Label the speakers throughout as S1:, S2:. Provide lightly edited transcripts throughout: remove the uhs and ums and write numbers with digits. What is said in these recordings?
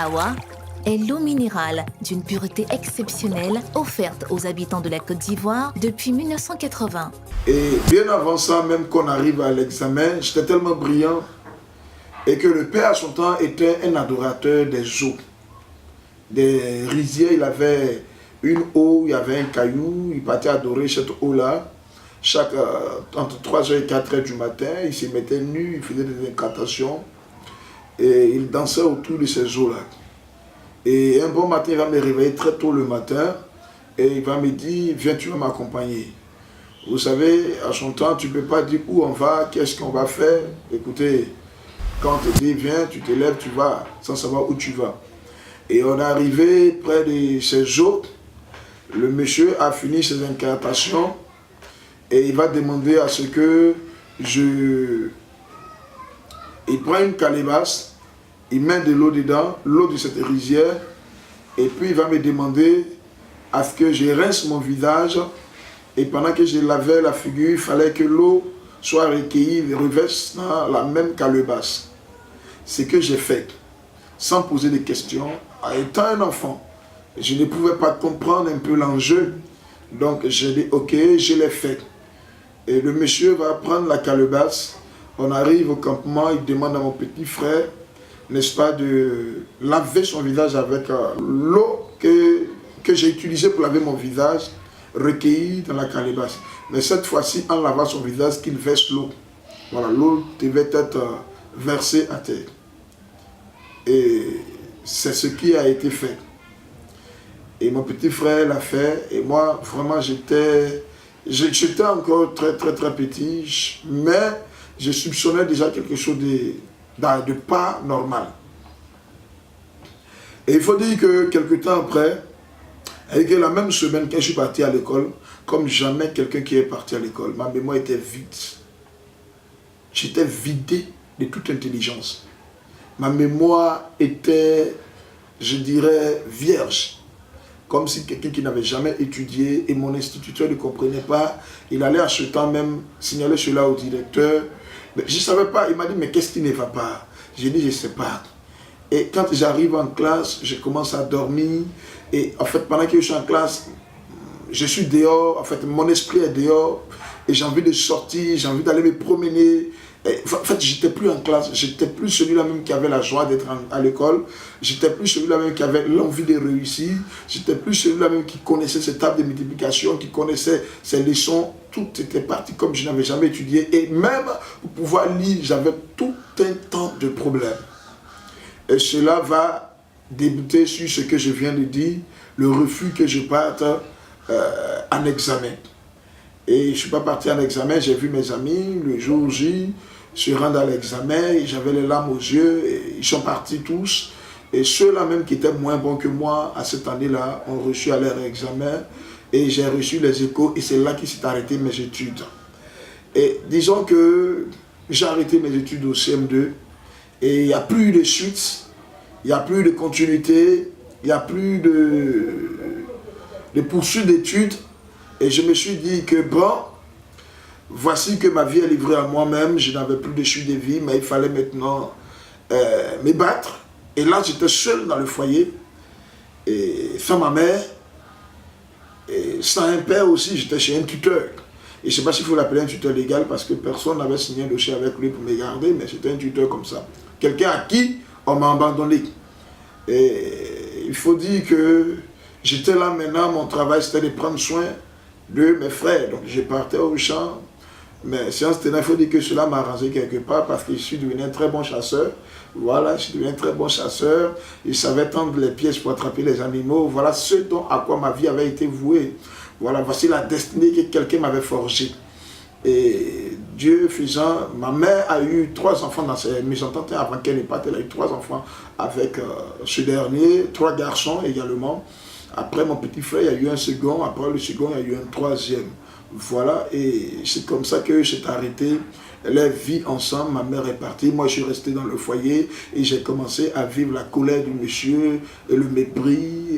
S1: Awa est l'eau minérale d'une pureté exceptionnelle offerte aux habitants de la Côte d'Ivoire depuis 1980.
S2: Et bien avant ça, même qu'on arrive à l'examen, j'étais tellement brillant et que le père à son temps était un adorateur des eaux. Des rizières, il avait une eau, il y avait un caillou, il partait adorer cette eau-là. Entre 3h et 4h du matin, il se mettait nu, il faisait des incantations et il dansait autour de ces eaux-là. Et un bon matin, il va me réveiller très tôt le matin et il va me dire, viens, tu vas m'accompagner. Vous savez, à son temps, tu ne peux pas dire où on va, qu'est-ce qu'on va faire. Écoutez, quand on te dit, viens, tu te lèves, tu vas, sans savoir où tu vas. Et on est arrivé près de ces eaux. Le monsieur a fini ses incantations et il va demander à ce que il prend une calebasse, il met de l'eau dedans, l'eau de cette rizière, et puis il va me demander à ce que je rince mon visage. Et pendant que je lavais la figure, il fallait que l'eau soit recueillie et reverse dans la même calebasse. Ce que j'ai fait, sans poser de questions, étant un enfant, je ne pouvais pas comprendre un peu l'enjeu. Donc j'ai dit, ok, je l'ai fait. Et le monsieur va prendre la calebasse. On arrive au campement, il demande à mon petit frère, n'est-ce pas, de laver son visage avec l'eau que j'ai utilisée pour laver mon visage, recueillie dans la calebasse. Mais cette fois-ci, en lavant son visage, qu'il verse l'eau. Voilà, l'eau devait être versée à terre. Et c'est ce qui a été fait. Et mon petit frère l'a fait. Et moi, vraiment, j'étais encore très, très, très petit. Mais je soupçonnais déjà quelque chose de pas normal. Et il faut dire que quelque temps après, et que la même semaine, quand je suis parti à l'école, comme jamais quelqu'un qui est parti à l'école, ma mémoire était vide. J'étais vidé de toute intelligence. Ma mémoire était, je dirais, vierge. Comme si quelqu'un qui n'avait jamais étudié et mon instituteur ne comprenait pas, il allait à ce temps même signaler cela au directeur. Mais je ne savais pas, il m'a dit, mais qu'est-ce qui ne va pas? J'ai dit, je ne sais pas. Et quand j'arrive en classe, je commence à dormir. Et en fait, pendant que je suis en classe, je suis dehors. En fait, mon esprit est dehors. Et j'ai envie de sortir, j'ai envie d'aller me promener. Et en fait, j'étais plus en classe. J'étais plus celui-là même qui avait la joie d'être à l'école. J'étais plus celui-là même qui avait l'envie de réussir. J'étais plus celui-là même qui connaissait ses tables de multiplication, qui connaissait ses leçons. Tout était parti comme je n'avais jamais étudié. Et même pour pouvoir lire, j'avais tout un temps de problèmes. Et cela va débuter sur ce que je viens de dire, le refus que je parte en examen. Et je ne suis pas parti en examen, j'ai vu mes amis, le jour J, se rendre à l'examen, et j'avais les larmes aux yeux, et ils sont partis tous. Et ceux-là même qui étaient moins bons que moi à cette année-là ont reçu à leur examen, et j'ai reçu les échos, et c'est là qu'il s'est arrêté mes études. Et disons que j'ai arrêté mes études au CM2, et il n'y a plus de suite, il n'y a plus de continuité, il n'y a plus de poursuite d'études. Et je me suis dit que bon, voici que ma vie est livrée à moi-même, je n'avais plus de chute de vie, mais il fallait maintenant me battre. Et là, j'étais seul dans le foyer, et sans ma mère, et sans un père aussi, j'étais chez un tuteur. Et je ne sais pas s'il faut l'appeler un tuteur légal, parce que personne n'avait signé un dossier avec lui pour me garder, mais c'était un tuteur comme ça. Quelqu'un à qui on m'a abandonné. Et il faut dire que j'étais là maintenant, mon travail c'était de prendre soin de mes frères. Donc je partais au champ, mais séance tenait, il faut dire que cela m'a arrangé quelque part parce que je suis devenu un très bon chasseur. Voilà, je suis devenu un très bon chasseur. Je savais tendre les pièges pour attraper les animaux. Voilà ce à quoi ma vie avait été vouée. Voilà, voici la destinée que quelqu'un m'avait forgée. Et Dieu faisant, ma mère a eu 3 enfants dans ses mésententes avant qu'elle ne parte. Elle a eu 3 enfants avec ce dernier, 3 garçons également. Après mon petit frère, il y a eu un second. Après le second, il y a eu un 3e. Voilà, et c'est comme ça que j'ai arrêté la vie ensemble. Ma mère est partie, moi je suis resté dans le foyer et j'ai commencé à vivre la colère du monsieur, et le mépris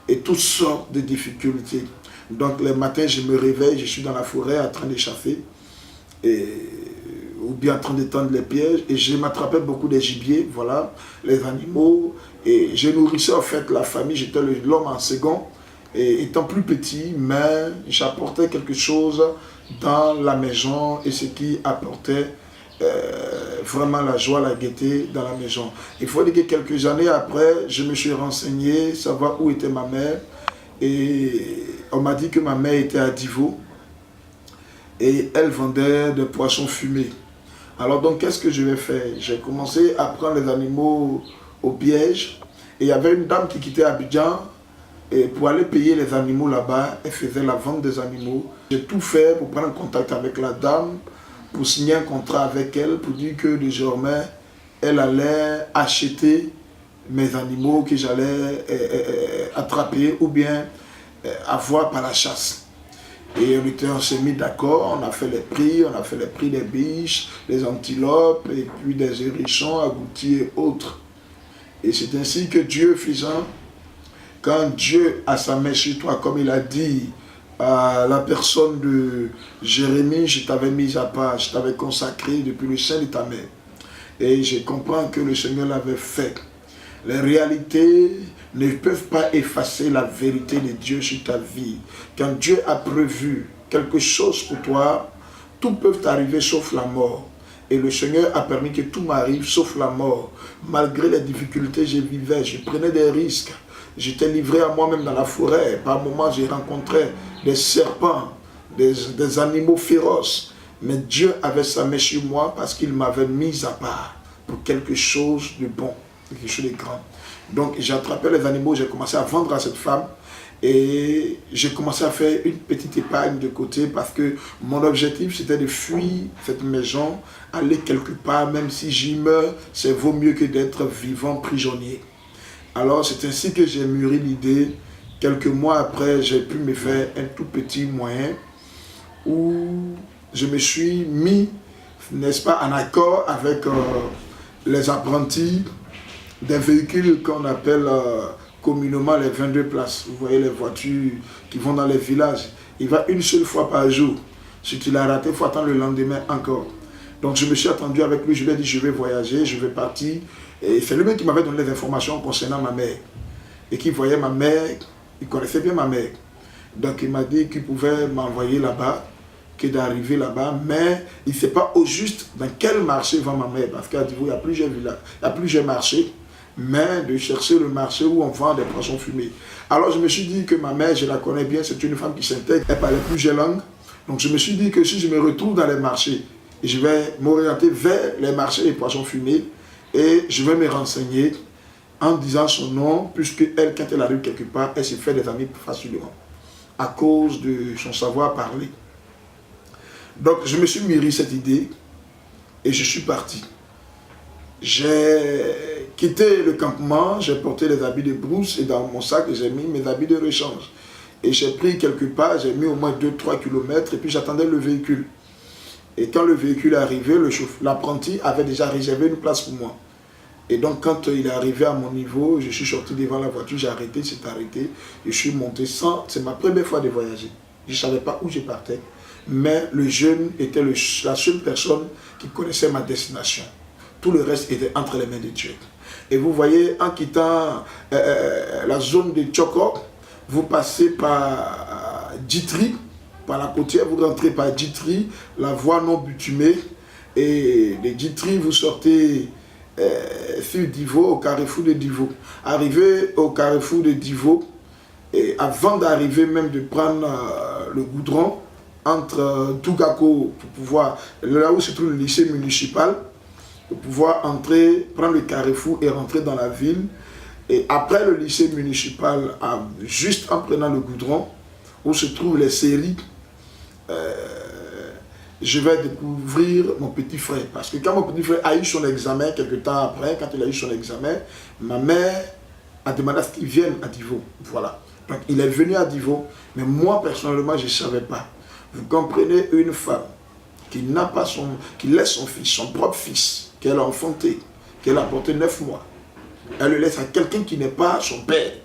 S2: et toutes sortes de difficultés. Donc les matins, je me réveille, je suis dans la forêt en train d'échaffer. Et ou bien en train d'étendre les pièges, et je m'attrapais beaucoup des gibiers, voilà, les animaux, et je nourrissais en fait la famille, j'étais l'homme en second, et étant plus petit, mais j'apportais quelque chose dans la maison, et ce qui apportait vraiment la joie, la gaieté dans la maison. Il faut dire que quelques années après, je me suis renseigné, savoir où était ma mère, et on m'a dit que ma mère était à Divo, et elle vendait des poissons fumés. Alors donc, qu'est-ce que je vais faire? J'ai commencé à prendre les animaux au piège. Et il y avait une dame qui quittait Abidjan. Et pour aller payer les animaux là-bas, elle faisait la vente des animaux. J'ai tout fait pour prendre contact avec la dame, pour signer un contrat avec elle, pour dire que désormais, elle allait acheter mes animaux que j'allais attraper ou bien avoir par la chasse. Et on s'est mis d'accord, on a fait les prix des biches, des antilopes, et puis des hérissons, agoutis et autres. Et c'est ainsi que Dieu faisant, quand Dieu a sa main sur toi, comme il a dit à la personne de Jérémie, je t'avais mis à part, je t'avais consacré depuis le sein de ta mère. Et je comprends que le Seigneur l'avait fait. Les réalités ne peuvent pas effacer la vérité de Dieu sur ta vie. Quand Dieu a prévu quelque chose pour toi, tout peut t'arriver sauf la mort. Et le Seigneur a permis que tout m'arrive sauf la mort. Malgré les difficultés, je vivais, je prenais des risques. J'étais livré à moi-même dans la forêt. Par moments, j'ai rencontré des serpents, des animaux féroces. Mais Dieu avait sa main sur moi parce qu'il m'avait mis à part pour quelque chose de bon, quelque chose de grand. Donc j'ai attrapé les animaux, j'ai commencé à vendre à cette femme et j'ai commencé à faire une petite épargne de côté parce que mon objectif c'était de fuir cette maison, aller quelque part, même si j'y meurs, c'est vaut mieux que d'être vivant prisonnier. Alors c'est ainsi que j'ai mûri l'idée. Quelques mois après, j'ai pu me faire un tout petit moyen où je me suis mis, n'est-ce pas, en accord avec les apprentis des véhicules qu'on appelle communément les 22 places. Vous voyez les voitures qui vont dans les villages. Il va une seule fois par jour. Si tu l'as raté, il faut attendre le lendemain encore. Donc je me suis attendu avec lui, je lui ai dit je vais voyager, je vais partir. Et c'est lui-même qui m'avait donné les informations concernant ma mère. Et qui voyait ma mère, il connaissait bien ma mère. Donc il m'a dit qu'il pouvait m'envoyer là-bas, que d'arriver là-bas, mais il ne sait pas au juste dans quel marché va ma mère. Parce qu'à Divo, il y a plusieurs villages, il y a plusieurs marchés, mais de chercher le marché où on vend des poissons fumés. Alors je me suis dit que ma mère, je la connais bien, c'est une femme qui s'intègre, elle parlait plusieurs langues. Donc je me suis dit que si je me retrouve dans les marchés, je vais m'orienter vers les marchés des poissons fumés et je vais me renseigner en disant son nom, puisque elle, quand elle arrive quelque part, elle se fait des amis facilement, à cause de son savoir parler. Donc je me suis mûri cette idée et je suis parti. J'ai quitté le campement, j'ai porté les habits de brousse et dans mon sac j'ai mis mes habits de rechange. Et j'ai pris quelque part, j'ai mis au moins 2-3 km et puis j'attendais le véhicule. Et quand le véhicule est arrivé, l'apprenti avait déjà réservé une place pour moi. Et donc quand il est arrivé à mon niveau, je suis sorti devant la voiture, j'ai arrêté, c'est arrêté. Je suis monté sans, c'est ma première fois de voyager. Je ne savais pas où je partais. Mais le jeune était la seule personne qui connaissait ma destination. Tout le reste était entre les mains de Dieu. Et vous voyez, en quittant la zone de Tchoko, vous passez par Djitri, par la côtière, vous rentrez par Djitri, la voie non bitumée. Et de Djitri, vous sortez sur Divo, au carrefour de Divo. Arrivé au carrefour de Divo, et avant d'arriver même de prendre le goudron, entre Tougako, pour pouvoir, là où se trouve le lycée municipal, pour pouvoir entrer, prendre le carrefour et rentrer dans la ville. Et après le lycée municipal, juste en prenant le goudron, où se trouvent les séries, je vais découvrir mon petit frère. Parce que quand mon petit frère a eu son examen, quelques temps après, quand il a eu son examen, ma mère a demandé à ce qu'il vienne à Divo. Voilà. Donc il est venu à Divo, mais moi personnellement, je ne savais pas. Vous comprenez, une femme qui n'a pas qui laisse son fils, son propre fils, qu'elle a enfanté, qu'elle a porté 9 mois. Elle le laisse à quelqu'un qui n'est pas son père. Et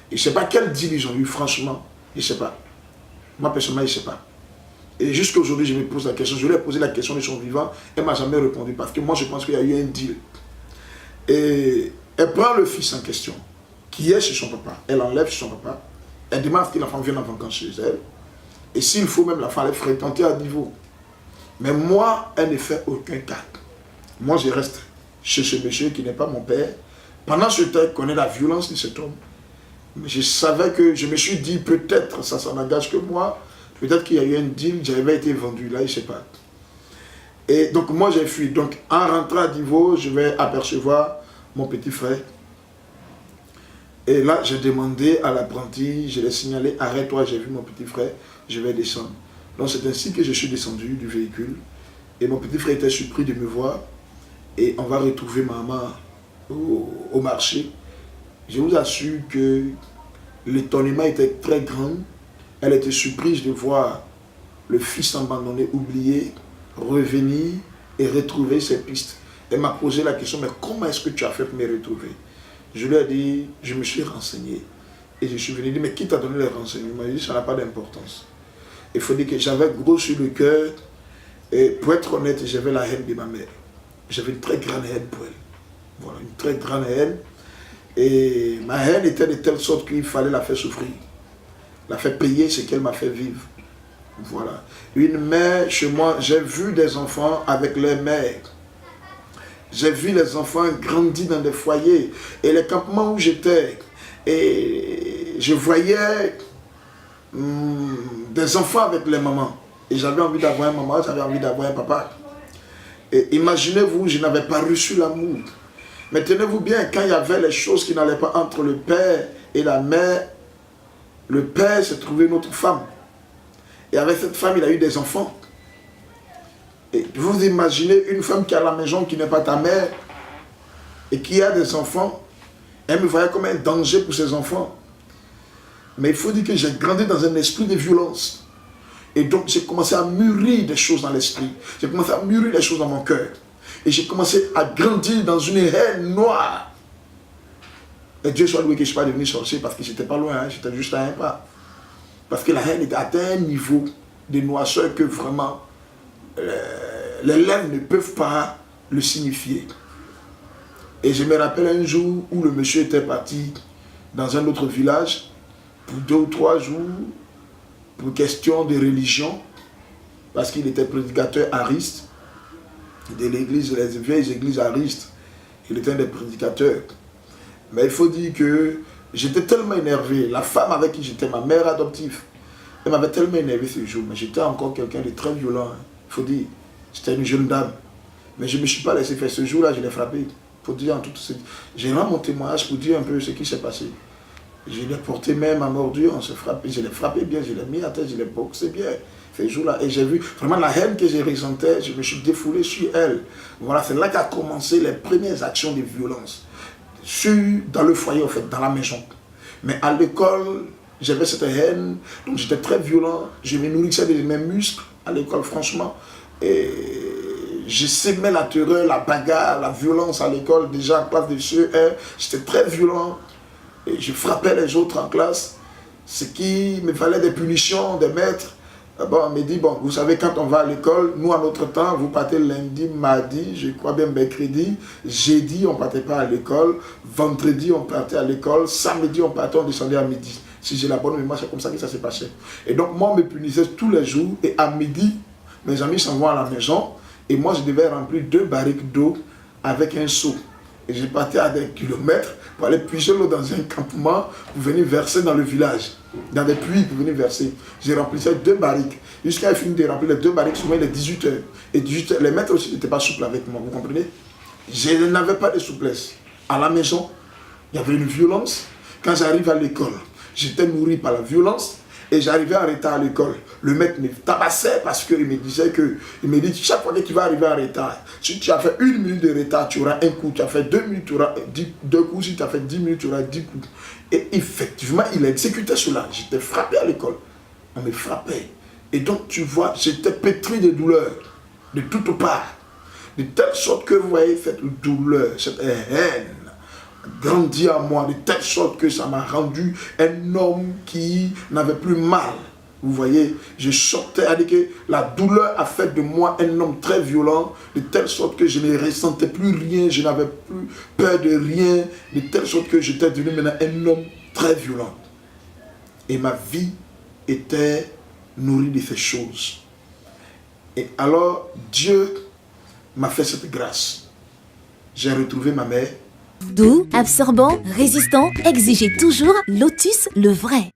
S2: je ne sais pas quel deal ils ont eu, franchement. Je ne sais pas. Moi, personnellement, je ne sais pas. Et jusqu'à aujourd'hui, je me pose la question. Je lui ai posé la question de son vivant. Elle ne m'a jamais répondu parce que moi, je pense qu'il y a eu un deal. Et elle prend le fils en question, qui est chez son papa. Elle enlève chez son papa. Elle demande à ce que l'enfant vienne en vacances chez elle. Et s'il faut même, l'enfant allait fréquenter à niveau. Mais moi, elle ne fait aucun cas. Moi, je reste chez ce monsieur qui n'est pas mon père. Pendant ce temps, elle connaît la violence de cet homme. Mais je savais que, je me suis dit, peut-être ça n'engage que moi. Peut-être qu'il y a eu un deal, j'avais été vendu, là, je ne sais pas. Et donc, moi, j'ai fui. Donc, en rentrant à Divo, je vais apercevoir mon petit frère. Et là, j'ai demandé à l'apprenti, je l'ai signalé, arrête-toi, j'ai vu mon petit frère, je vais descendre. Donc, c'est ainsi que je suis descendu du véhicule. Et mon petit frère était surpris de me voir. Et on va retrouver maman au marché. Je vous assure que l'étonnement était très grand. Elle était surprise de voir le fils abandonné, oublié, revenir et retrouver ses pistes. Elle m'a posé la question, mais comment est-ce que tu as fait pour me retrouver? Je lui ai dit, je me suis renseigné. Et je suis venu dire, mais qui t'a donné les renseignements? Il dit, ça n'a pas d'importance. Il faut dire que j'avais gros sur le cœur. Et pour être honnête, j'avais la haine de ma mère. J'avais une très grande haine pour elle. Voilà, une très grande haine. Et ma haine était de telle sorte qu'il fallait la faire souffrir. La faire payer ce qu'elle m'a fait vivre. Voilà. Une mère, chez moi, j'ai vu des enfants avec leurs mères. J'ai vu les enfants grandir dans des foyers. Et les campements où j'étais, et je voyais des enfants avec les mamans. Et j'avais envie d'avoir un maman, j'avais envie d'avoir un papa. Et imaginez-vous, je n'avais pas reçu l'amour. Mais tenez-vous bien, quand il y avait les choses qui n'allaient pas entre le père et la mère, le père s'est trouvé une autre femme. Et avec cette femme, il a eu des enfants. Et vous imaginez une femme qui est à la maison, qui n'est pas ta mère, et qui a des enfants. Elle me voyait comme un danger pour ses enfants. Mais il faut dire que j'ai grandi dans un esprit de violence. Et donc j'ai commencé à mûrir des choses dans l'esprit. J'ai commencé à mûrir des choses dans mon cœur. Et j'ai commencé à grandir dans une haine noire. Et Dieu soit loué que je ne suis pas devenu sorcier parce que j'étais pas loin, hein, j'étais juste à un pas. Parce que la haine était atteint un niveau de noirceur que vraiment les lèvres ne peuvent pas le signifier. Et je me rappelle un jour où le monsieur était parti dans un autre village pour 2 ou 3 jours pour question de religion, parce qu'il était prédicateur ariste de l'église, les vieilles églises aristes. Il était un des prédicateurs. Mais il faut dire que j'étais tellement énervé. La femme avec qui j'étais, ma mère adoptive, elle m'avait tellement énervé ce jour. Mais j'étais encore quelqu'un de très violent. Il faut dire, j'étais une jeune dame. Mais je ne me suis pas laissé faire. Ce jour-là, je l'ai frappé. Il faut dire en toute... J'ai rendu mon témoignage pour dire un peu ce qui s'est passé. Je l'ai porté même à mordure, on se frappait. Je l'ai frappé bien, je l'ai mis à terre, je l'ai boxé bien. Ce jour-là, et j'ai vu vraiment la haine que j'ai ressentais, je me suis défoulé sur elle. Voilà, c'est là qu'a commencé les premières actions de violence. Dans le foyer, en fait, dans la maison. Mais à l'école, j'avais cette haine, donc j'étais très violent. Je me nourrissais de mes muscles à l'école, franchement. Et je sémais la terreur, la bagarre, la violence à l'école, déjà en classe de CE1. J'étais très violent. Et je frappais les autres en classe. Ce qui me fallait des punitions, des maîtres. Bon, on me dit, bon, vous savez, quand on va à l'école, nous, à notre temps, vous partez lundi, mardi, je crois bien mercredi, jeudi, on ne partait pas à l'école, vendredi, on partait à l'école, samedi, on partait, on descendait à midi. Si j'ai la bonne mémoire, c'est comme ça que ça s'est passé. Et donc, moi, on me punissait tous les jours, et à midi, mes amis s'en vont à la maison, et moi, je devais remplir 2 barriques d'eau avec un seau. Et je partais à des kilomètres pour aller puiser l'eau dans un campement pour venir verser dans le village. Dans des puits pour venir verser. J'ai rempli 2 barriques. Jusqu'à la fin de remplir les 2 barriques, souvent il est 18 heures. Et 18 heures, les maîtres aussi n'étaient pas souples avec moi, vous comprenez? Je n'avais pas de souplesse. À la maison, il y avait une violence. Quand j'arrive à l'école, j'étais nourri par la violence. Et j'arrivais en retard à l'école. Le maître me tabassait parce qu'il me disait que, il me dit, chaque fois que tu vas arriver en retard, si tu as fait 1 minute de retard, tu auras un coup. Tu as fait 2 minutes, tu auras 2 coups. Si tu as fait 10 minutes, tu auras 10 coups. Et effectivement, il a exécuté cela. J'étais frappé à l'école. On me frappait. Et donc, tu vois, j'étais pétri de douleur, de toutes parts. De telle sorte que vous voyez cette douleur, cette haine, grandit à moi de telle sorte que ça m'a rendu un homme qui n'avait plus mal Vous voyez, je sortais, à dire que la douleur a fait de moi un homme très violent, de telle sorte que je ne ressentais plus rien, je n'avais plus peur de rien, de telle sorte que j'étais devenu maintenant un homme très violent. Et ma vie était nourrie de ces choses. Et alors, Dieu m'a fait cette grâce. J'ai retrouvé ma mère.
S1: Doux, absorbant, résistant, exigez toujours Lotus le vrai.